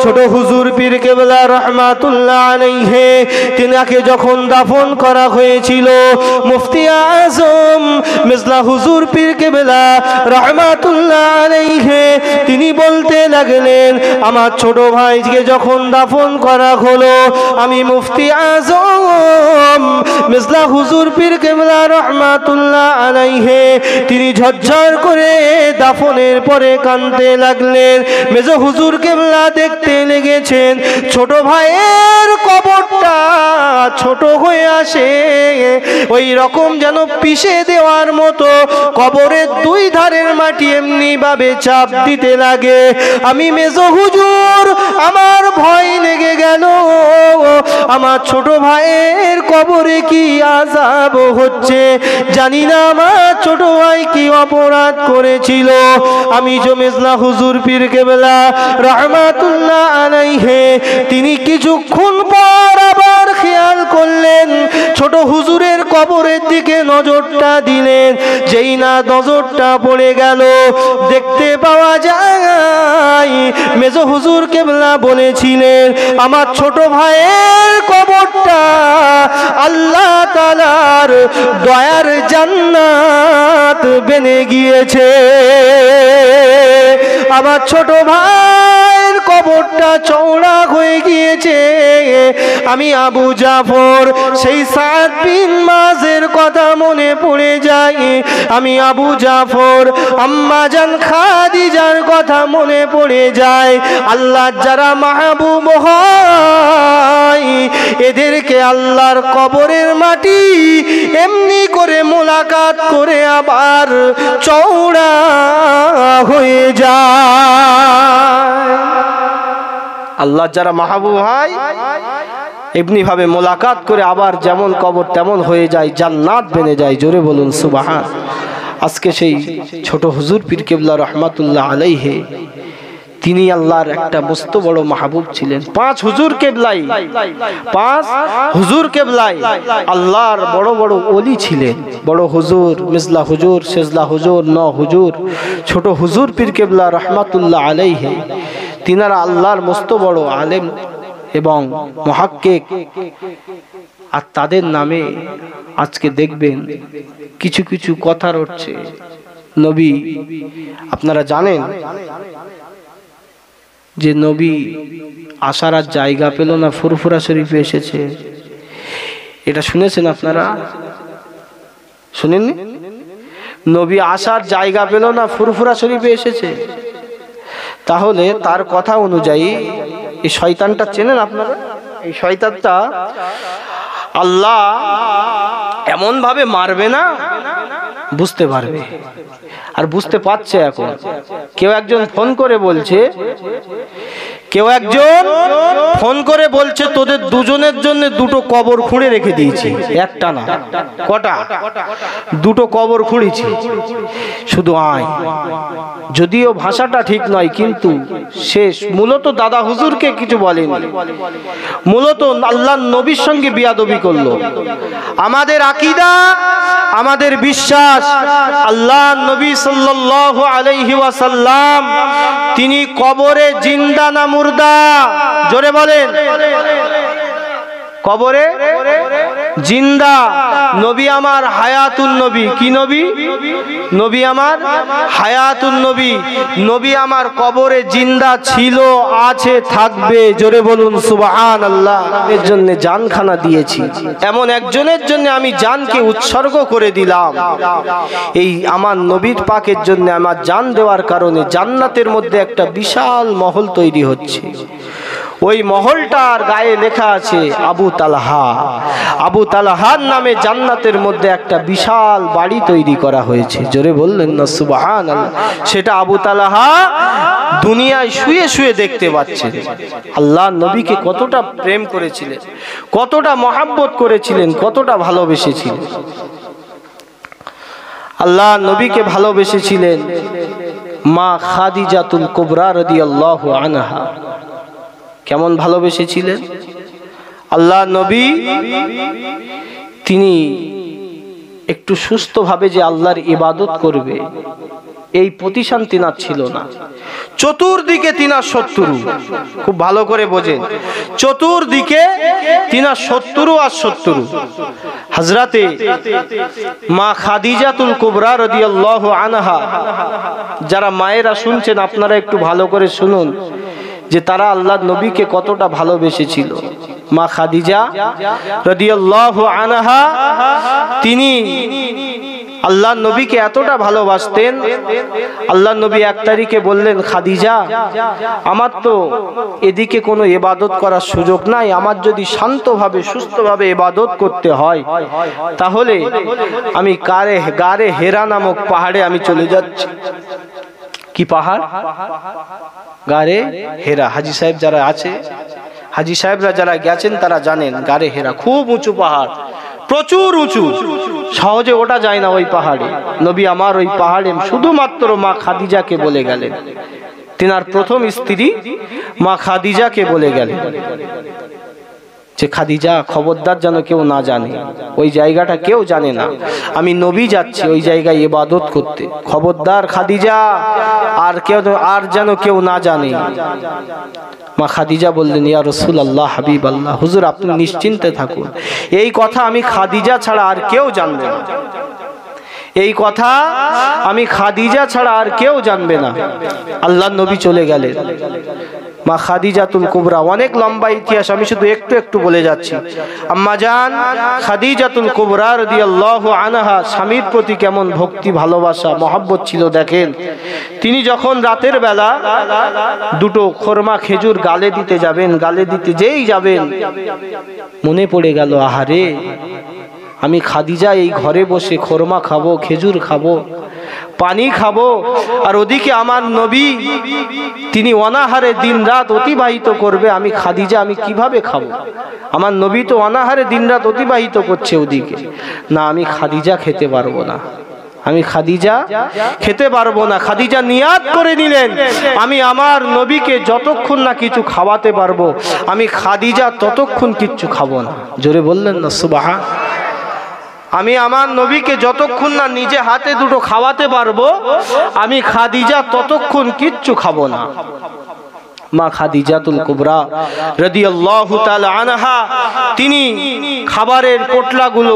ছোট হুজুর পীর কেবলা রহমাতুল্লাহ আলাইহি তিনাকে যখন দাফন করা হয়েছিল, মুফতি আজম মিসলা হুজুর পীর কেবলা রহমাতুল্লাহ আলাইহি তিনি বলতে লাগলেন, আমার ছোট ভাইকে যখন দাফন করা হলো, আমি মুফতি আজম মিসলা হুজুর পীর কেবলা রহমাতুল্লাহ আলাইহি তিনি ঝরঝর করে দাফনের পরে কাঁদতে লাগলেন। মেজো হুজুর কেবলা দেখতে লেগেছেন ছোট ভাইয়ের কবরটা ছোট হয়ে আসে, ওই রকম যেন পিষে দেওয়ার মতো কবরের দুই ধারের মাটি এমনি ভাবে চাপ দিতে লাগে। আমি মেজো হুজুর আমার ভয় লেগে গেল, আমার ছোট ভাইয়ের কবরে কি আযাব হচ্ছে, জানি না আমার ছোট ভাই কি অপরাধ করেছিল। আমি জমেজলা হুজুর পীর কেবলা রহমাতুল্লাহ আলাইহি তিনি কিছুক্ষণ পর আবার খেয়াল করলেন, ছোট হুজুরের কবরের দিকে নজরটা দিলেন, যেই না নজরটা পড়ে গেল দেখতে পাওয়া যায় মেজো হুজুর কেবলা বলেছিলেন, আমার ছোট ভাইয়ের কবরটা আল্লাহ তাআলার দয়ার জান্নাত বেনে গিয়েছে। আমার ছোট ভাইয়ের কবরটা চওড়া হয়ে গিয়েছে। আমি আবু জাফর সেই সাদ বিন মাযের কথা মনে পড়ে যায়, আমি আবু জাফর আম্মা জান খাদিজার কথা মনে পড়ে যায়। আল্লাহ যারা মাহবুব হয় এদেরকে আল্লাহর কবরের মাটি এমনি করে মোলাকাত করে আবার চওড়া হয়ে যায়। আল্লাহ যারা মাহবুব হয় এমনি ভাবে মোলাকাত করে আবার যেমন কবর তেমন হয়ে যায়, জান্নাত বেনে যায়। জোরে বলুন সুবহান। আজকে সেই ছোট হুজুর পীর কেবলা রহমাতুল্লাহ আলাইহি তিনি আল্লাহর একটা মস্ত বড় মাহবুব ছিলেন। পাঁচ হুজুর কেবলাই আল্লাহর বড় বড় ওলি ছিলেন। বড় হুজুর, মিসলা হুজুর, সেজলা হুজুর, ন হুজুর, ছোট হুজুর পীর কেবলা রহমাতুল্লাহ আলাইহি তিনারা আল্লাহর মস্ত বড় আলেম এবং মুহাক্কিক। আর তাদের নামে আজকে দেখবেন কিছু কিছু কথা রটছে। নবী, আপনারা জানেন যে নবী আসার আর জায়গা পেল না, ফুরফুরা শরীফে এসেছে। এটা শুনেছেন আপনারা? শুনেননি? নবী আসার জায়গা পেল না, ফুরফুরা শরীফে এসেছে। তাহলে তার কথা অনুযায়ী এই শয়তানটা চেনেন আপনারা? এই শয়তানটা আল্লাহ এমন ভাবে মারবে না, বুঝতে পারবে। আর বুঝতে পারছে। এখন কেউ একজন ফোন করে বলছে তোদের দুজনের জন্য দুটো কবর খুঁড়ে রেখে দিয়েছি। একটা না, কটা? দুটো কবর খুঁড়েছি, শুধু আয়। যদিও ভাষাটা ঠিক নয়, কিন্তু শেষ মূলত দাদা হুজুরকে কিছু বলেনি, মূলত আল্লাহর নবীর সঙ্গে বিয়াদবি করলো। আমাদের আকীদা, আমাদের বিশ্বাস, আল্লাহ নবী সাল্লাল্লাহু আলাইহি ওয়াসাল্লাম তিনি কবরে জিন্দা না মুর্দা? জোরে বলেন। কবরে জিন্দা। নবী আমার হায়াতুন নবী। কি নবী? নবী আমার হায়াতুন নবী। নবী আমার কবরে জিন্দা ছিল, আছে, থাকবে। জোরে বলুন সুবহানাল্লাহ। এর জন্য জানখানা দিয়েছি। এমন একজনের জন্য আমি জানকে উৎসর্গ করে দিলাম। এই আমার নবীর পাকের জন্য আমার জান দেওয়ার কারণে জান্নাতের মধ্যে একটা বিশাল মহল তৈরি হচ্ছে। ওই মহলটার গায়ে লেখা আছে আবু তালহা। আবু তালহার নামে জান্নাতের মধ্যে একটা বিশাল বাড়ি তৈরি করা হয়েছে। জোরে বললেন না সুবহানাল্লাহ। সেটা আবু তালহা দুনিয়ায় শুয়ে শুয়ে দেখতে পাচ্ছেন। আল্লাহ নবীকে কতটা প্রেম করেছিলেন, কতটা মহাব্বত করেছিলেন, কতটা ভালোবেসেছিলেন। আল্লাহ নবীকে ভালোবেসেছিলেন মা খাদিজাতুল কুবরা রাদিয়াল্লাহু আনহা। কেমন ভালোবেসেছিলেন? আল্লাহ নবী তিনি একটু সুস্থভাবে যে আল্লাহর ইবাদত করবে এই প্রতিষ্ঠান তিনার ছিল না। চতুর্দিকে তিনার শত্রু, খুব ভালো করে বোঝেন, চতুর্দিকে তিনার শত্রু আর শত্রু। হযরতে মা খাদিজাতুল কুবরা রাদিয়াল্লাহু আনহা, যারা মায়েরা শুনছেন আপনারা একটু ভালো করে শুনুন যে তারা আল্লাহর নবীকে কতটা ভালোবেসেছিল। মা খাদিজা রাদিয়াল্লাহু আনহা তিনি আল্লাহর নবীকে এতটা ভালোবাসতেন, আল্লাহর নবী এক তারিখে বললেন, খাদিজা আমার তো এদিকে কোনো ইবাদত করার সুযোগ নাই, আমার যদি শান্তভাবে সুস্থভাবে ইবাদত করতে হয় তাহলে আমি গারে হেরা নামক পাহাড়ে আমি চলে যাচ্ছি। কি পাহাড়? গারে হেরা। হাজী সাহেব যারা আছে, হাজী সাহেবরা যারা গেছেন তারা জানেন গারে হেরা খুব উঁচু পাহাড়, প্রচুর উঁচু, সহজে ওঠা যায় না ওই পাহাড়ে। নবী আমার ওই পাহাড়ে শুধুমাত্র মা খাদিজাকে বলে গেলেন, তিনার প্রথম স্ত্রী মা খাদিজাকে বলে গেলেন যে খাদিজা খবরদার যেন কেউ না জানে, ওই জায়গাটা কেউ জানে না, আমি নবী যাচ্ছি ওই জায়গায় ইবাদত করতে, খবরদার খাদিজা আর যেন কেউ না জানে। মা খাদিজা বললেন, ইয়া রাসূলুল্লাহ, হাবিবাল্লাহ, হুজুর আপনি নিশ্চিন্তে থাকুন, এই কথা আমি খাদিজা ছাড়া আর কেউ জানবে না, এই কথা আমি খাদিজা ছাড়া আর কেউ জানবে না। আল্লাহর নবী চলে গেলেন। মা খাদিজাতুল কুবরা, অনেক লম্বা ইতিহাস, আমি শুধু একটু একটু বলে যাচ্ছি। আম্মা জান খাদিজাতুল কুবরা রাদিয়াল্লাহু আনহা স্বামীর প্রতি কেমন ভক্তি, ভালোবাসা, মহব্বত ছিল দেখেন। তিনি যখন রাতের বেলা দুটো খোরমা খেজুর গালে দিতে যাবেন, গালে দিতে যেই যাবেন মনে পড়ে গেল, আহারে আমি খাদিজা এই ঘরে বসে খোরমা খাবো, খেজুর খাবো, পানি খাবো, আর ওদিকে আমার নবী তিনি অনাহারে দিনরাত অতিবাহিত করবে, আমি খাদিজা আমি কিভাবে খাবো? আমার নবী তো অনাহারে দিনরাত অতিবাহিত করছে ওদিকে, না আমি খাদিজা খেতে পারবো না, আমি খাদিজা খেতে পারবো না। খাদিজা নিয়াত করে নিলেন, আমি আমার নবীকে যতক্ষণ না কিছু খাওয়াতে পারবো আমি খাদিজা ততক্ষণ কিচ্ছু খাবো না। জোরে বললেন না সুবহান। আমি আমার নবীকে যতক্ষণ না নিজে হাতে দুটো খাওয়াতে পারবো আমি খাদিজা ততক্ষণ কিচ্ছু খাবো না। মা খাদিজাতুল কুবরা রাদিয়াল্লাহু তাআলা আনহা তিনি খাবারের পোটলাগুলো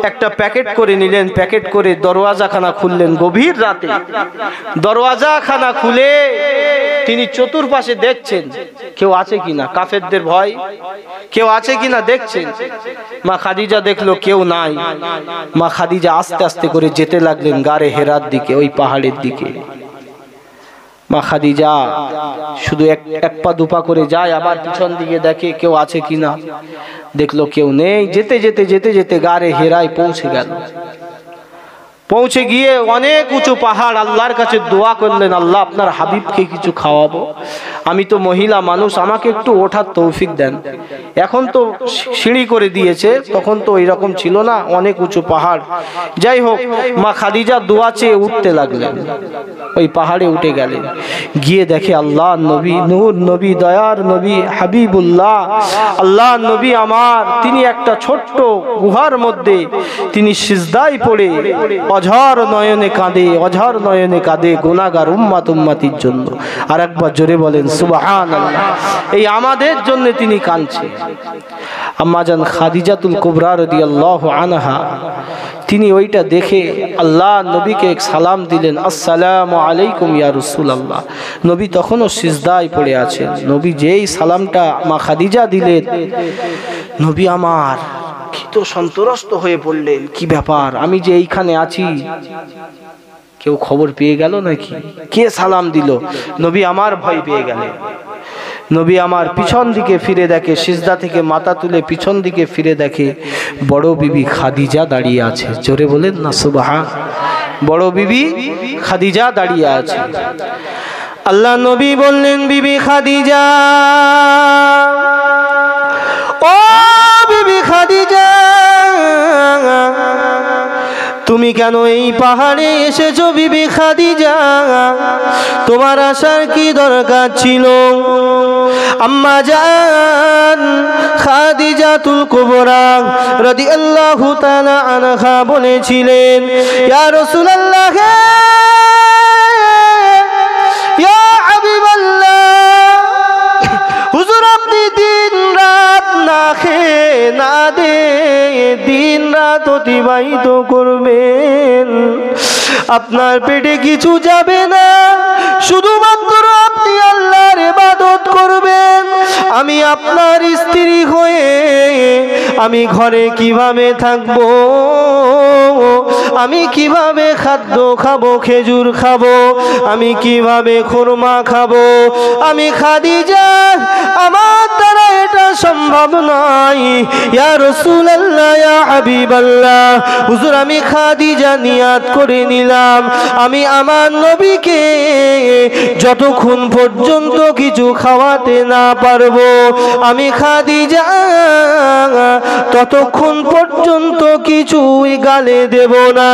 একটা প্যাকেট করে নিলেন, প্যাকেট করে দরওয়াজাখানা খুললেন। গভীর রাতে দরওয়াজাখানা খুলে তিনি চতুর্পাশে দেখছেন কেউ আছে কিনা, কাফেরদের ভয় কেউ আছে কিনা দেখছেন। মা খাদিজা দেখলো কেউ নাই। মা খাদিজা আস্তে আস্তে করে যেতে লাগলেন গারে হেরার দিকে, ওই পাহাড়ের দিকে। মা খাদিজা শুধু এক পা দুপা করে যায়, আবার পিছন দিকে দেখে কেউ আছে কিনা, দেখলো কেউ নেই। যেতে যেতে যেতে যেতে গারে হেরায় পৌঁছে গেল। পৌঁছে গিয়ে অনেক উঁচু পাহাড়, আল্লাহর কাছে দোয়া করলেন, আল্লাহ আপনার হাবিবকে কিছু খাওয়াবো, আমি তো মহিলা মানুষ, আমাকে একটু ওঠার তৌফিক দেন। এখন তো সিঁড়ি করে দিয়েছে, তখন তো এরকম ছিল না, অনেক উঁচু পাহাড়। যাই হোক, মা খাদিজা দোয়া চেয়ে উঠতে লাগলেন, ওই পাহাড়ে উঠে গেলেন। গিয়ে দেখে আল্লাহ নবী, নূর নবী, দয়ার নবী, হাবিবুল্লাহ, আল্লাহ নবী আমার, তিনি একটা ছোট্ট গুহার মধ্যে তিনি সিজদায় পড়ে অঝর নয়নে কাঁদে, অঝর নয়নে কাঁদে গুনাহগার উম্মত উম্মতির জন্য। আর একবার জোরে বলেন সুবহানাল্লাহ। এই আমাদের জন্য তিনি কাঁদছে। আম্মা জান খাদিজাতুল কুবরা রাদিয়াল্লাহু আনহা তিনি ওইটা দেখে আল্লাহ নবীকে এক সালাম দিলেন, আসসালামু আলাইকুম ইয়া রাসূলুল্লাহ। নবী তখনও সিজদায় পড়ে আছেন। নবী যেই সালামটা মা খাদিজা দিলেন, নবী আমার তো সন্তুষ্ট হয়ে পড়লেন, কি ব্যাপার, আমি যে এইখানে আছি কেউ খবর পেয়ে গেল নাকি, কে সালাম দিল? নবী আমার ভয় পেয়ে গেলেন। নবী আমার পিছন দিকে ফিরে দেখে, সিজদা থেকে মাথা তুলে পিছন দিকে ফিরে দেখে বড় বিবি খাদিজা দাঁড়িয়ে আছে। জোরে বলেন না সুবহান। বড় বিবি খাদিজা দাঁড়িয়ে আছে। আল্লাহ নবী বললেন, বিবি খাদিজা, ও বিবি খাদিজা, তুমি কেন এই পাহাড়ে এসেছো বিবি খাদিজা? তোমার আসার কি দরকার ছিল? আম্মা জান খাদিজাতুল কুবরা রাদিয়াল্লাহু তাআলা আনহা বলেছিলেন, ইয়া রাসূলুল্লাহ, ইয়া রাত অতিবাহিত করবেন। আপনার পেটে কিছু যাবে না, শুধুমাত্র আপনি আল্লাহর ইবাদত করবেন। আমি আপনার স্ত্রী হয়ে আমি ঘরে কিভাবে থাকবো, আমি কিভাবে খাদ্য খাবো, খেজুর খাবো, আমি কিভাবে খুরমা খাবো, আমি খাদিজা আমার দ্বারা এটা সম্ভব নয়। ইয়া রাসূলুল্লাহ, ইয়া হাবিবাল্লাহ, হুজুর আমি খাদিজা নিয়াত করে নিলাম, আমি আমার নবীকে যতক্ষণ পর্যন্ত কিছু খাওয়াতে না পারবো, আমি খাদিজা ততক্ষণ পর্যন্ত কিছুই গালে দেব না।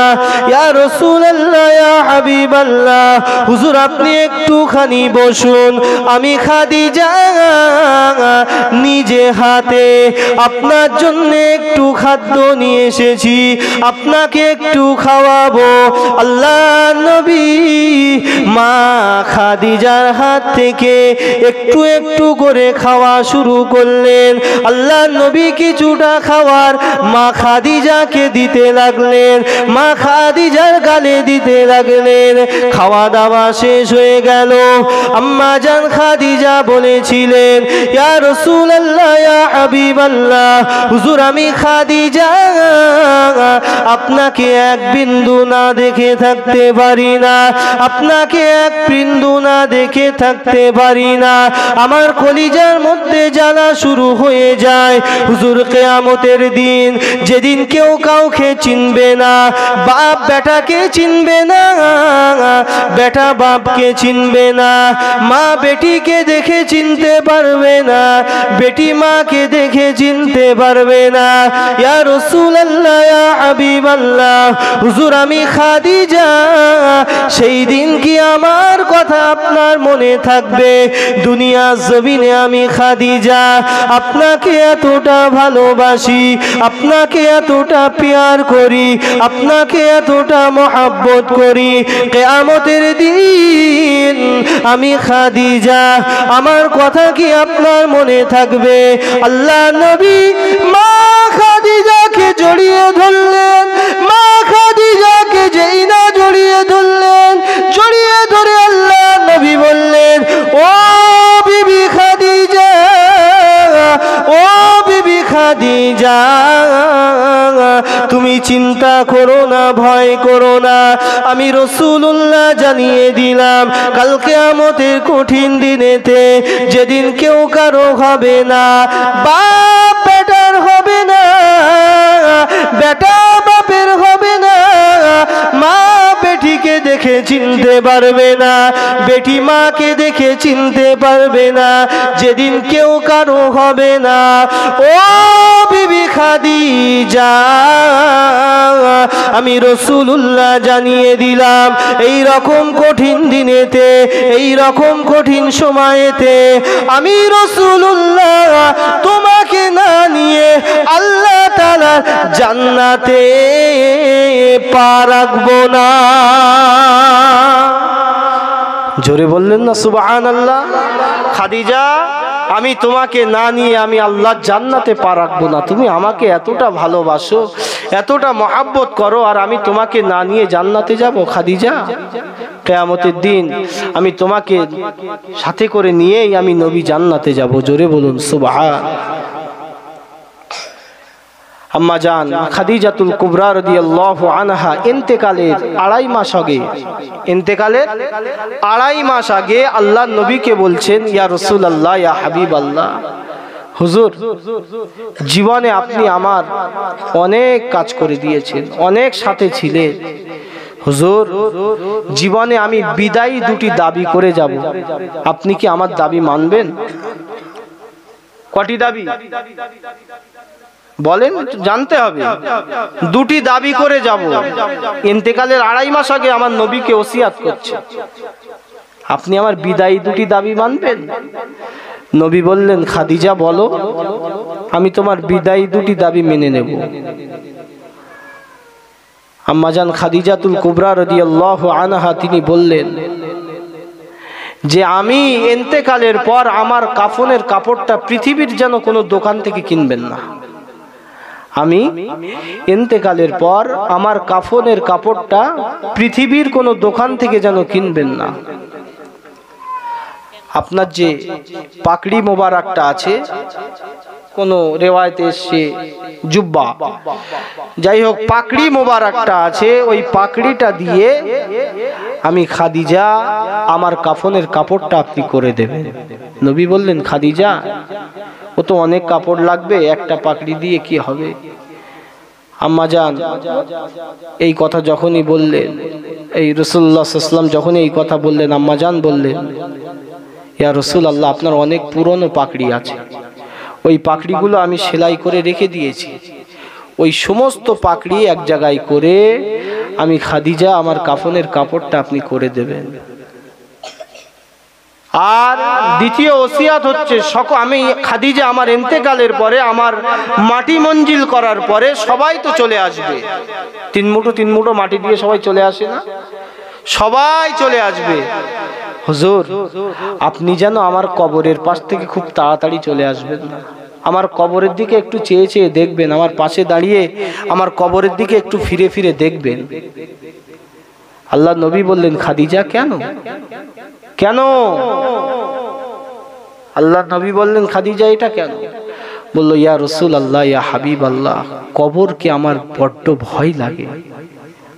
ইয়া রাসূলুল্লাহ, ইয়া হাবিবাল্লাহ, হুজুর আপনি একটুখানি বসুন, আমি খাদিজা নিজে হাতে আপনার জন্য একটু খাদ্য নিয়ে এসেছি, আপনাকে একটু খাওয়াবো। আল্লাহ নবী মা খাদিজার হাত থেকে একটু একটু করে খাওয়া শুরু করলেন। আল্লাহ নবী কিছুটা খাওয়ার মা খাদিজাকে দিতে লাগলেন, মা খাদিজার গালে দিতে লাগলেন। খাওয়া দাওয়া শেষ হয়ে গেল। আম্মা জান খাদিজা বলেছিলেন, ইয়া রাসূলুল্লাহ, ইয়া হাবিবাল্লাহ, হুজুর আমি খাদিজা আপনাকে এক বিন্দু না দেখে থাকতে পারি না, আপনাকে এক বিন্দু না দেখে থাকতে পারি না, আমার কলিজার মধ্যে জ্বালা শুরু হয়ে যায়। হুজুর কিয়ামতের দিন, যেদিন কেউ কাউকে চিনবে না, বাপ বেটাকে চিনবে না, বেটা বাপকে চিনবে না, মা বেটিকে দেখে চিনতে পারবে না, বেটি মাকে দেখে চিনতে পারবে না। ইয়া রাসূলুল্লাহ, ইয়া হাবিবাল্লাহ, হুজুর আমি খাদিজা, সেই দিন কি আমার কথা আপনার মনে থাকবে? দুনিয়া জমিনে আমি খাদিজা আপনাকে এতটা ভালোবাসি, আপনাকে এতটা প্যার করি, আপনাকে এতটা মহব্বত করি, কিয়ামতের দিন আমি খাদিজা আমার কথা কি আপনার মনে থাকবে? আল্লাহ নবী মা খাদিজাকে জড়িয়ে ধরলেন, মা খাদিজাকে যেই না জড়িয়ে ধরলেন, জড়িয়ে ধরে আল্লাহ নবী বললেন, ও বিবি খাদিজা, ও বিবি খাদিজা, তুমি চিন্তা করো না, ভয় করো না, আমি রাসূলুল্লাহ জানিয়ে দিলাম কাল কিয়ামতের কঠিন দিনেতে, যেদিন কেউ কারো হবে না, বাপ বেটার হবে না, বেটা বাপের হবে না, মা বেটিকে দেখে চিনতে পারবে না, বেটি মাকে দেখে চিনতে পারবে না, যেদিন কেউ কারো হবে না। ও বিবি খাদিজা, আমি রাসূলুল্লাহ জানিয়ে দিলাম এই রকম কঠিন দিনেতে, এই রকম কঠিন সময়েতে আমি রাসূলুল্লাহ তোমাকে না নিয়ে আল্লাহ তাআলা জান্নাতে পা রাখবো না। জোরে বললেন না সুবহানাল্লাহ? খাদিজা, আমি তোমাকে না নিয়ে আমি আল্লাহর জান্নাতে পা রাখবো না। তুমি আমাকে এতটা ভালোবাসো, এতটা মহব্বত করো, আর আমি তোমাকে না নিয়ে জান্নাতে যাব? খাদিজা, কিয়ামতের দিন আমি তোমাকে সাথে করে নিয়েই আমি নবী জান্নাতে যাব। জোরে বলুন সুবহান। আম্মা জান খাদিজাতুল কুবরা রাদিয়াল্লাহু আনহা ইন্তেকালের 2.5 মাস আগে, ইন্তেকালের 2.5 মাস আগে আল্লাহর নবীকে বলছেন, ইয়া রাসূলুল্লাহ, ইয়া হাবিবাল্লাহ, হুজুর জীবনে আপনি আমার অনেক কাজ করে দিয়েছেন, অনেক সাথে ছিলেন, হুজুর জীবনে আমি বিদায়ী 2টি দাবি করে যাব, আপনি কি আমার দাবি মানবেন? কটি দাবি বলেন, জানতে হবে। 2টি দাবি করে যাব। ইন্তেকালের 2.5 মাস আগে আমার নবীকে ওসিয়াত করছে, আপনি আমার বিদায়ী 2টি দাবি মানবেন? নবী বললেন, খাদিজা বলো, আমি তোমার বিদায়ী 2টি দাবি মেনে নেব। আম্মাজান খাদিজাতুল কুবরা রাদিয়াল্লাহু আনহা তিনি বললেন যে আমি ইন্তেকালের পর আমার কাফনের কাপড়টা পৃথিবীর যেন কোনো দোকান থেকে কিনবেন না, আমি ইন্তেকালের পর আমার কাফনের কাপড়টা পৃথিবীর কোনো দোকান থেকে যেন কিনবেন না। আপনার যে পাকড়ি মোবারকটা আছে, কোন রেওয়ায়েতে এসে জুব্বা, যাই হোক পাকড়ি মোবারকটা আছে, ওই পাকড়িটা দিয়ে আমি খাদিজা আমার কাফনের কাপড়টা আপনি করে দেবেন। নবী বললেন, খাদিজা ও তো অনেক কাপড় লাগবে, একটা পাকড়ি দিয়ে কি হবে? আম্মাজান এই কথা যখনই বললেন, এই রাসূলুল্লাহ সাল্লাল্লাহু আলাইহি ওয়াসাল্লাম যখনই এই কথা বললেন, আম্মাজান বললেন, ইয়া রাসূলুল্লাহ, আপনার অনেক পুরনো পাকড়ি আছে, ওই পাকড়িগুলো আমি সেলাই করে রেখে দিয়েছি, ওই সমস্ত পাকড়ি এক জায়গায় করে আমি খাদিজা আমার কাফনের কাপড়টা আপনি করে দেবেন। আর দ্বিতীয় ওসিয়াত হচ্ছে, আমি খাদিজা আমার ইন্তেকালের পরে, আমার মাটি মঞ্জিল করার পরে সবাই তো চলে আসবে, তিন মুঠো মাটি দিয়ে সবাই চলে আসে না? সবাই চলে আসবে। হুজুর আপনি যেন আমার কবরের পাশ থেকে খুব তাড়াতাড়ি চলে আসবেন না, আমার কবরের দিকে একটু চেয়ে চেয়ে দেখবেন, আমার পাশে দাঁড়িয়ে আমার কবরের দিকে একটু ফিরে ফিরে দেখবেন। আল্লাহ নবী বললেন, খাদিজা কেন কেন? আল্লাহ নবী বললেন, খাদিজা এটা কেন? বলল, ইয়া রাসূলুল্লাহ, ইয়া হাবিব আল্লাহ, কবরকে আমার বড্ড ভয় লাগে,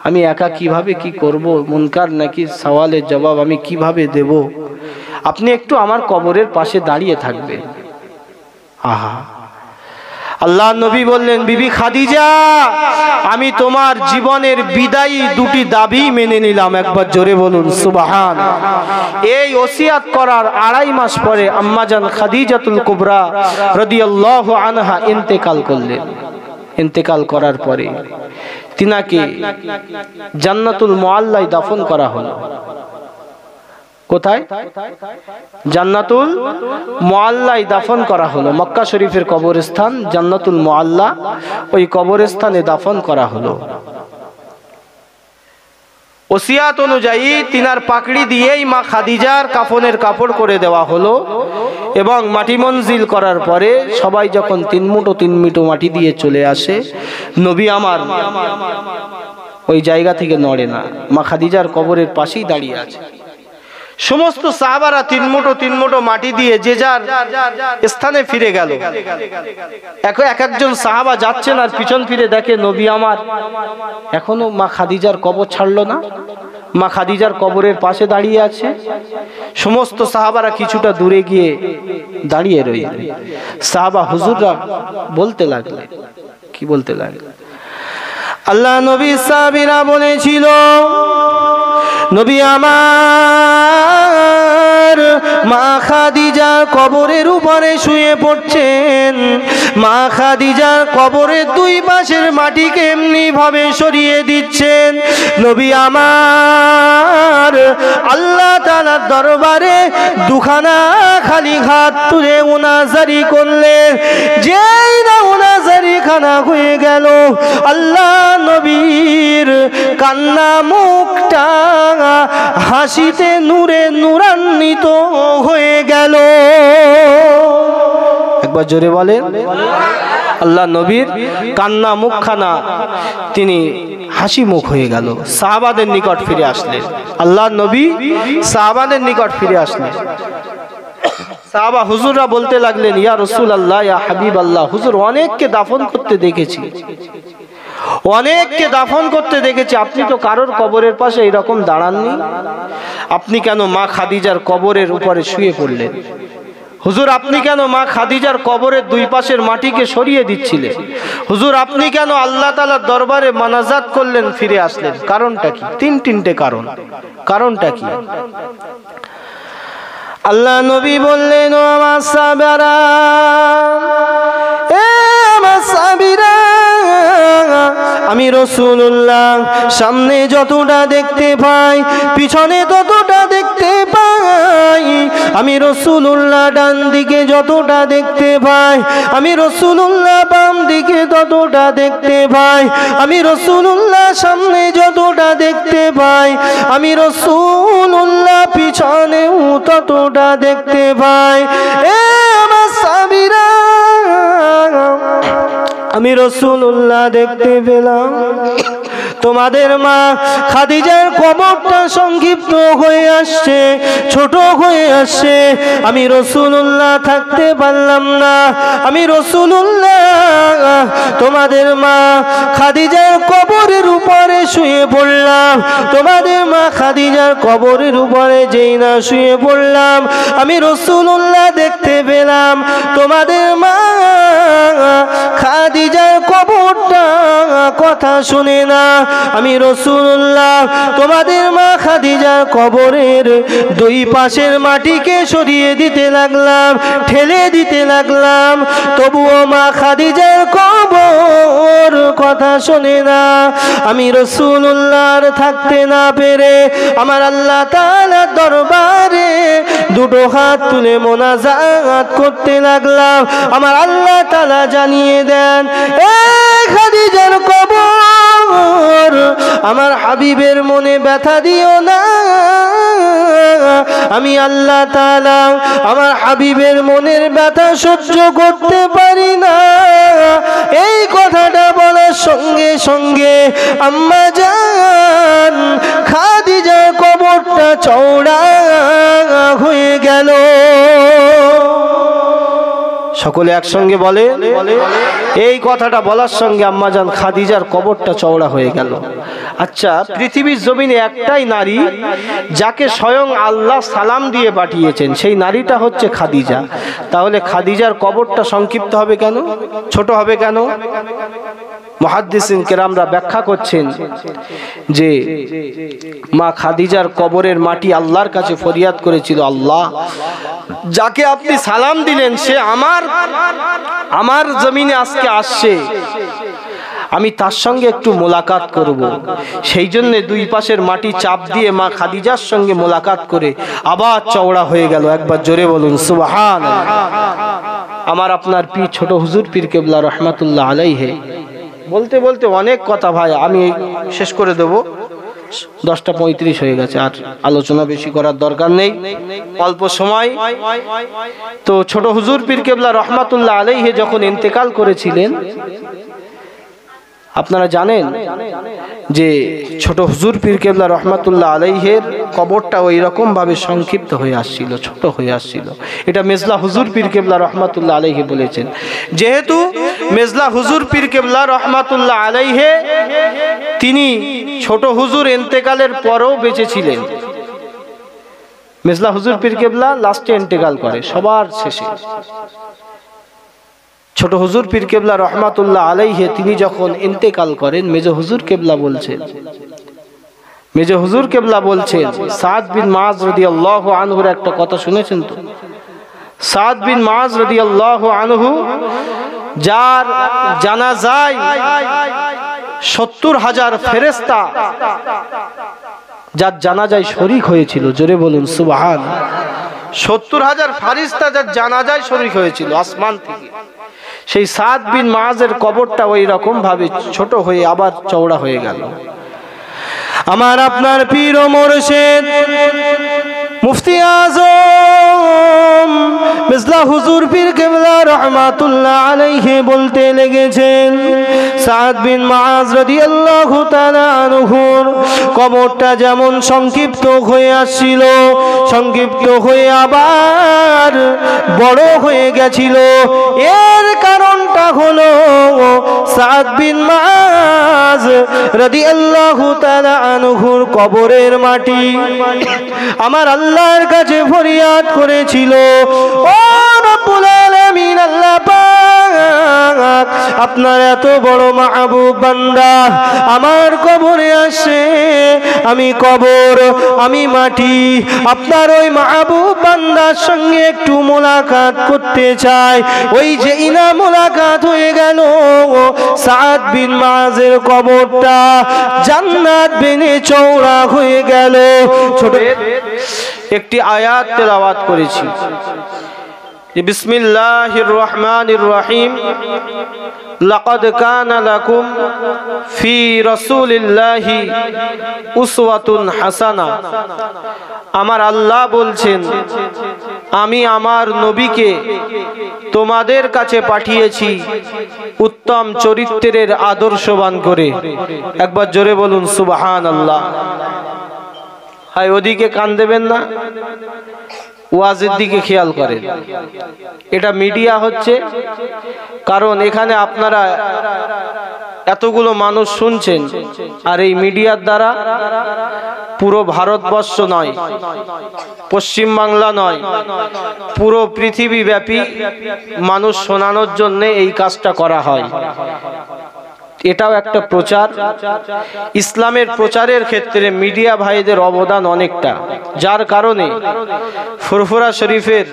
আমি একা কিভাবে কি করব, মুনকার নাকি সওয়ালের জবাব আমি কিভাবে দেব, আপনি একটু আমার কবরের পাশে দাঁড়িয়ে থাকবেন। আহা, আল্লাহ নবী বললেন, বিবি খাদিজা আমি তোমার জীবনের বিদায়ী দুটি দাবি মেনে নিলাম। একবার জোরে বলুন সুবহানাল্লাহ। এই ওসিয়াত করার 2.5 মাস পরে আম্মাজান খাদিজাতুল কুবরা রাদিয়াল্লাহু আনহা ইন্তেকাল করলেন। ইন্তেকাল করার পরে তিনাকে জান্নাতুল মুআল্লায় দাফন করা হলো। কোথায়? জান্নাতুল মুআল্লায় দাফন করা হলো। মক্কা শরীফের কবরস্থান জান্নাতুল মুআল্লা, ওই কবরস্থানে দাফন করা হলো। ওসিয়াত অনুযায়ী তিনার পাকড়ি দিয়েই মা খাদিজার কাফনের কাপড় করে দেওয়া হলো এবং মাটি মঞ্জিল করার পরে সবাই যখন 3 মুঠো মাটি দিয়ে চলে আসে, নবী আমার ওই জায়গা থেকে নড়ে না, মা খাদিজার কবরের পাশেই দাঁড়িয়ে আছে। সমস্ত সাহাবারা 3 মুঠো মাটি দিয়ে যে যার স্থানে ফিরে গেল। একজন সাহাবা যাচ্ছেন আর পিছন ফিরে দেখে নবী আমার এখনো মা খাদিজার কবর ছাড়লো না, মা খাদিজার কবরের পাশে দাঁড়িয়ে আছে। সমস্ত সাহাবারা কিছুটা দূরে গিয়ে দাঁড়িয়ে রইল। সাহাবা হুজুররা বলতে লাগলেন, কি বলতে লাগলেন? আল্লাহ নবী সাহাবীরা বলেছিল, নবী আমার মা খাদিজা কবরের উপরে শুয়ে পড়ছেন, মা খাদিজার কবরের 2 পাশের মাটিকে এমনি ভাবে সরিয়ে দিচ্ছেন। নবী আমার আল্লাহ তাআলার দরবারে দুখানা খালি হাত তুলে উনাজারি করলেন। যেই না উনাজারি খানা হয়ে গেল, আল্লাহ নবীর কান্না মুখটা হাসিতে নূরে নূরান্বিত হয়ে গেল। একবার জোরে বলেন। আল্লাহ নবীর কান্না মুখখানা তিনি হাসি মুখ হয়ে গেল। সাহাবাদের নিকট ফিরে আসলেন। আল্লাহ নবী সাহাবাদের নিকট ফিরে আসলেন। সাহাবা হুজুররা বলতে লাগলেন, ইয়া রাসূলুল্লাহ, ইয়া হাবিব আল্লাহ, হুজুর অনেককে দাফন করতে দেখেছি, অনেককে দাফন করতে দেখেছি, আপনি তো কারোর কবরের পাশে এরকম দাঁড়াননি, আপনি কেন মা খাদিজার কবরের উপরে শুয়ে পড়লেন? হুজুর আপনি কেন মা খাদিজার কবরের 2 পাশের মাটিকে সরিয়ে দিচ্ছিলেন? হুজুর আপনি কেন আল্লাহ তাআলার দরবারে মানাজাত করলেন, ফিরে আসলেন? কারণটা কি? 3টে কারণ। কারণটা কি? আল্লাহ নবী বললেন, ও আমার সাহাবারা, এ আমার সাহাবীরা, আমি রাসূলুল্লাহ সামনে যতটা দেখতে পাই, পিছনে ততটা দেখতে পাই। আমি রাসূলুল্লাহ ডান দিকে যতটা দেখতে পাই, আমি রাসূলুল্লাহ বাম দিকে ততটা দেখতে পাই। আমি রাসূলুল্লাহ সামনে যতটা দেখতে পাই, আমি রাসূলুল্লাহ পিছনেও ততটা দেখতে পাই। এ আমার সাহাবীরা, আমি আমি রাসূলুল্লাহ দেখতে পেলাম তোমাদের মা খাদিজার কবরটা সংক্ষিপ্ত হয়ে আসছে, ছোট হয়ে আসছে। আমি রাসূলুল্লাহ থাকতে পারলাম না, আমি রাসূলুল্লাহ তোমাদের মা খাদিজার কবরের উপরে শুয়ে পড়লাম। তোমাদের মা খাদিজার কবরের উপরে যেই না শুয়ে পড়লাম, আমি রাসূলুল্লাহ দেখতে পেলাম তোমাদের মা খাদিজার কবরটা কথা শুনে না। আমি রাসূলুল্লাহ তোমাদের মা খাদিজার কবরের দুই পাশের মাটিকে সরিয়ে দিতে লাগলাম, ঠেলে দিতে লাগলাম, তবুও মা খাদিজার কবর কথা শুনে না। আমি রাসূলুল্লাহর থাকতে না পেরে আমার আল্লাহ তাআলার দরবারে দুটো হাত তুলে মোনাজাত করতে লাগলাম। আমার আল্লাহ তাআলা জানিয়ে দেন, এ খাদিজার কবর, আমার হাবিবের মনে ব্যথা দিও না। আমি আল্লাহ তাআলা আমার হাবিবের মনের ব্যথা সহ্য করতে পারি না। এই কথাটা বলার সঙ্গে সঙ্গে আম্মা জান খাদিজার কবরটা চওড়া হয়ে গেল। সকলে একসঙ্গে বলে, এই কথাটা বলার সঙ্গে আম্মাজান খাদিজার কবরটা চওড়া হয়ে গেল। আচ্ছা, পৃথিবীর জমিনে একটাই নারী যাকে স্বয়ং আল্লাহ সালাম দিয়ে পাঠিয়েছেন, সেই নারীটা হচ্ছে খাদিজা। তাহলে খাদিজার কবরটা সংক্ষিপ্ত হবে কেন, ছোট হবে কেন? মুহাদ্দিসিন কেরামরা ব্যাখ্যা করছেন যে মা খাদিজার কবরের মাটি আল্লাহর কাছে ফরিয়াদ করেছিল, আল্লাহ যাকে আপনি সালাম দিলেন সে আমার জমিনে আজকে আসছে, আমি তার সঙ্গে একটু মোলাকাত করব। সেই জন্য দুই পাশের মাটি চাপ দিয়ে মা খাদিজার সঙ্গে মোলাকাত করে আবার চওড়া হয়ে গেল। একবার জোরে বলুন সুবহানাল্লাহ। আমার আপনার পীর ছোট হুজুর পীর কেবলা রহমাতুল্লাহ আলাইহি বলতে বলতে অনেক কথা ভাই, আমি শেষ করে দেব। 10:35 হয়ে গেছে, আর আলোচনা বেশি করার দরকার নেই, অল্প সময়। তো ছোট হুজুর পীর কেবলা রহমাতুল্লাহ আলাইহি যখন ইন্তেকাল করেছিলেন, আপনারা জানেন যে ছোট হুজুর পীর কেবলা রহমাতুল্লাহ আলাইহির কবরটা ওই রকম ভাবে সংক্ষিপ্ত হয়ে আসছিল, ছোট হয়ে আসছিল। এটা মেজলা হুজুর পীর কেবলা রহমাতুল্লাহ আলাইহি বলেছেন। যেহেতু মেজলা হুজুর পীর কেবলা রহমাতুল্লাহ আলাইহি তিনি ছোট হুজুর ইন্তেকালের পরেও বেঁচে ছিলেন। মেজলা হুজুর পীর কেবলা লাস্টে ইন্তেকাল করে, সবার শেষে। ছোট হুজুর পীর কেবলা রহমাতুল্লাহ আলাইহি তিনি যখন ইন্তেকাল করেন, মেজো হুজুর কেবলা বলছেন, সাদ বিন মুআজ রাদিয়াল্লাহু আনহুর একটা কথা শুনেছেন তো? সাদ বিন মুআজ রাদিয়াল্লাহু আনহু যার জানাজায় 70,000 ফেরেশতা যার জানাজায় শরীক হয়েছিল, জোরে বলুন সুবহানাল্লাহ। 70,000 ফেরেশতা যার জানাজায় শরীক হয়েছিল আসমান থেকে, সেই সাদ বিন মুআজের কবরটা ওই রকম ভাবে ছোট হয়ে আবার চওড়া হয়ে গেল। আমার আপনার পীর ও মুর্শিদ মুফতি আজম মেজলা হুজুর পীর কেবলা রহমাতুল্লাহ আলাইহি বলতে লেগেছেন, সাদ বিন মুআজ রাদিয়াল্লাহু তাআলা আনহুর কবরটা যেমন সংক্ষিপ্ত হয়ে আসছিল, সংক্ষিপ্ত হয়ে আবার বড় হয়ে গেছিল, এর কারণটা হলো সাদ বিন মুআজ রাদিয়াল্লাহু তাআলা আনহুর কবরের মাটি আমার আল্লাহর কাছে ফরিয়াদ করেছিল, ও রব্বুল আলামিন, আল্লাহ পাক আপনার এত বড় মাহবুব বান্দা আমার কবরে আসে, আমি কবর, আমি মাটি, আপনার ওই মাহবুব বান্দার সঙ্গে একটু মোলাকাত করতে চাই। ওই যে ইনা মোলাকাত হয়ে গেল, সাদ বিন মুআজের কবরটা জান্নাত বেনে চওড়া হয়ে গেল। ছোট একটি আয়াত তেলাওয়াত করেছি, বিসমিল্লাহির রহমানির রহিম, লাকাদ কানা লাকুম ফি রাসূলিল্লাহি উসওয়াতুন হাসানা। আমার আল্লাহ বলছেন আমি আমার নবীকে তোমাদের কাছে পাঠিয়েছি উত্তম চরিত্রের আদর্শবান করে। একবার জোরে বলুন সুবহানাল্লাহ। হায়, ওদিকে কান দেবেন না, ওয়াজের দিকে খেয়াল করেন। এটা মিডিয়া হচ্ছে, কারণ এখানে আপনারা এতগুলো মানুষ শুনছেন, আর এই মিডিয়ার দ্বারা পুরো ভারতবর্ষ নয়, পশ্চিম বাংলা নয়, পুরো পৃথিবী ব্যাপী মানুষ শোনানোর জন্য এই কাজটা করা হয়। এটাও একটা প্রচার। ইসলামের প্রচারের ক্ষেত্রে মিডিয়া ভাইদের অবদান অনেকটা, যার কারণে ফুরফুরা শরীফের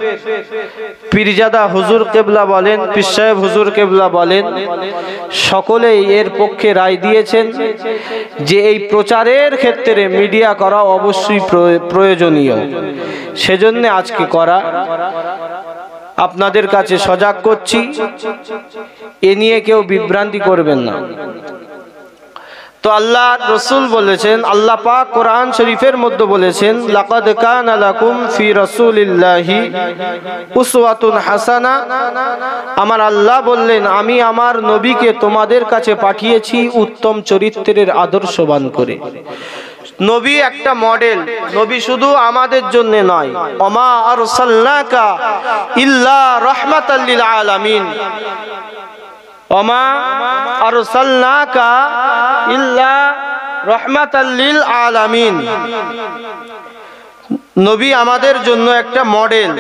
পীরজাদা হুজুর কেবলা বলেন, পীর সাহেব হুজুর কেবলা বলেন, সকলেই এর পক্ষে রায় দিয়েছেন যে এই প্রচারের ক্ষেত্রে মিডিয়া করা অবশ্যই প্রয়োজনীয়। সেজন্য আজকে করা। আপনাদের কাছে সজাগ করছি, এ নিয়ে কেউ বিভ্রান্তি করবেন না। তো আল্লাহ রসুল বলেছেন, আল্লাহ পাক কোরআন শরীফের মধ্যে বলেছেন, লাকাদ কানা লাকুম ফি রাসূলিল্লাহি উসওয়াতুন হাসানা। আমার আল্লাহ বললেন, আমি আমার নবীকে তোমাদের কাছে পাঠিয়েছি উত্তম চরিত্রের আদর্শবান করে। নবী একটা মডেল। নবী শুধু আমাদের জন্য নয়, ওমা আরসালনাকা ইল্লা রাহমাতাল লিল আলামিন, ওমা আরসালনাকা ইল্লা রাহমাতাল লিল আলামিন। নবী আমাদের জন্য একটা মডেল।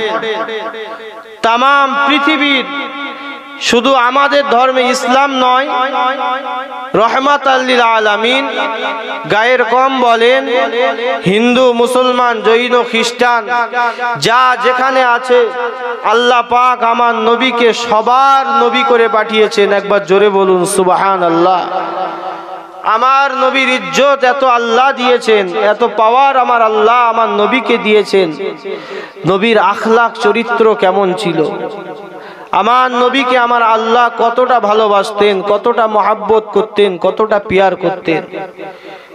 তামাম পৃথিবীর, শুধু আমাদের ধর্মে ইসলাম নয়, রহমাতাল লিল আলামিন, গায়ের কম বলেন, হিন্দু, মুসলমান, জৈন, খ্রিস্টান, যা যেখানে আছে, আল্লাহ পাক আমার নবীকে সবার নবী করে পাঠিয়েছেন। একবার জোরে বলুন সুবহানাল্লাহ। আমার নবীর ইজ্জত এত আল্লাহ দিয়েছেন, এত পাওয়ার আমার আল্লাহ আমার নবীকে দিয়েছেন। নবীর আখলাক চরিত্র কেমন ছিল, আমার নবীকে আমার আল্লাহ কতটা ভালোবাসতেন, কতটা মহাব্বত করতেন, কতটা পিয়ার করতেন।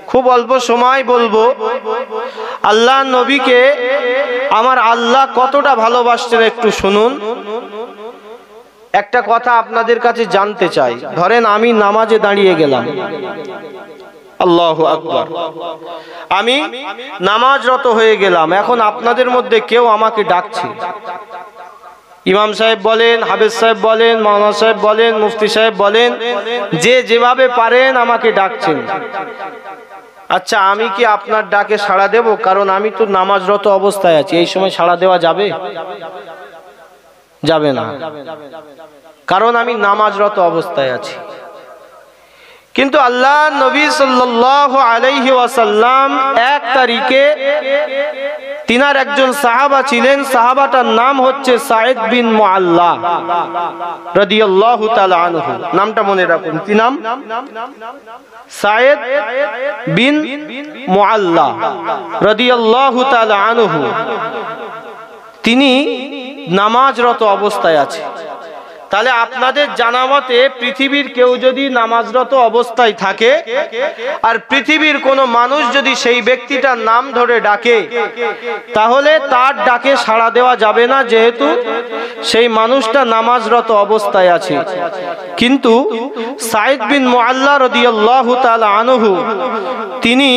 খুব অল্প সময় বলবো, আল্লাহ নবীকে আমার আল্লাহ কতটা ভালোবাসতেন একটু শুনুন। একটা কথা আপনাদের কাছে জানতে চাই। ধরেন আমি নামাজে দাঁড়িয়ে গেলাম, আল্লাহু আকবার, আমি নামাজরত হয়ে গেলাম। এখন আপনাদের মধ্যে কেউ আমাকে ডাকছে, ইমাম সাহেব বলেন, হাফেজ সাহেব বলেন, মাওলানা সাহেব বলেন, মুফতি সাহেব বলেন, যে যেভাবে পারেন আমাকে ডাকছেন। আচ্ছা, আমি কি আপনার ডাকে সাড়া দেব? কারণ আমি তো নামাজরত অবস্থায় আছি। এই সময় সাড়া দেওয়া যাবে? যাবে না, কারণ আমি নামাজরত অবস্থায় আছি। কিন্তু আল্লাহ নবী সাল্লাল্লাহু আলাইহি ওয়াসাল্লাম 1 তারিখে তিনার একজন সাহাবা ছিলেন, সাহাবাটার নাম হচ্ছে সাঈদ বিন মুআল্লা রাদিয়াল্লাহু তাআলা আনহু। নামটা মনে রাখুন, কি নাম? সাঈদ বিন মুআল্লা রাদিয়াল্লাহু তাআলা আনহু। তিনি নামাজরত অবস্থায় আছে। তাহলে আপনাদের জানা মতে পৃথিবীর কেউ যদি নামাজরত অবস্থায় থাকে আর পৃথিবীর কোনো মানুষ যদি সেই ব্যক্তিটার নাম ধরে ডাকে, তাহলে তার ডাকে সাড়া দেওয়া যাবে না, যেহেতু সেই মানুষটা নামাজরত অবস্থায় আছে। কিন্তু সাঈদ বিন মুআল্লা রাদিয়াল্লাহু তাআলা আনহু তিনি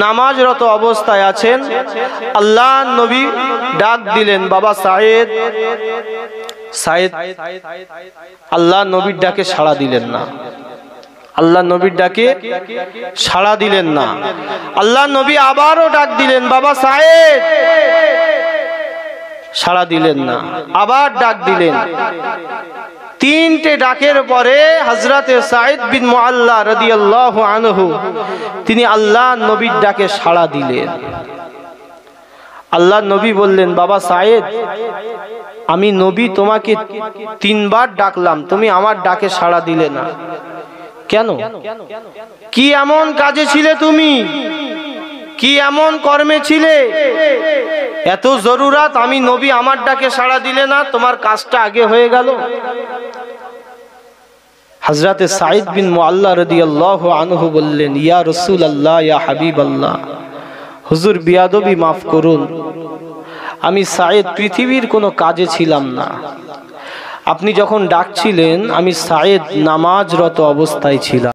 নামাজরত অবস্থায় আছেন। আল্লাহ নবী ডাক দিলেন, বাবা সাঈদ। সাঈদ আল্লাহ নবীর ডাকে সাড়া দিলেন না। আল্লাহ নবীর ডাকে সাড়া দিলেন না। আল্লাহ নবী আবারও ডাক দিলেন, বাবা সাঈদ। সাড়া দিলেন না। আবার ডাক দিলেন। 3টে ডাকের পরে হযরতে সাঈদ বিন মুআল্লা রাদিয়াল্লাহু আনহু তিনি আল্লাহ নবীর ডাকে সাড়া দিলেন। আল্লাহ নবী বললেন, বাবা সাঈদ, আমি নবী তোমাকে 3 বার ডাকলাম, তুমি আমার ডাকে সাড়া দিলে না কেন? কি এমন কাজে ছিলে তুমি? কি এমন কর্মে ছিলে? এত জরুরত, আমি নবী আমার ডাকে সাড়া দিলে না, তোমার কাজটা আগে হয়ে গেল। হযরতে সাঈদ বিন মুআল্লা রাদিয়াল্লাহু আনহু বললেন, ইয়া রাসূলুল্লাহ, ইয়া হাবিবাল্লাহ, হুজুর বিয়াদবি মাফ করুন, আমি সায়েদ পৃথিবীর কোনো কাজে ছিলাম না। আপনি যখন ডাকছিলেন আমি সায়েদ নামাজরত অবস্থায় ছিলাম।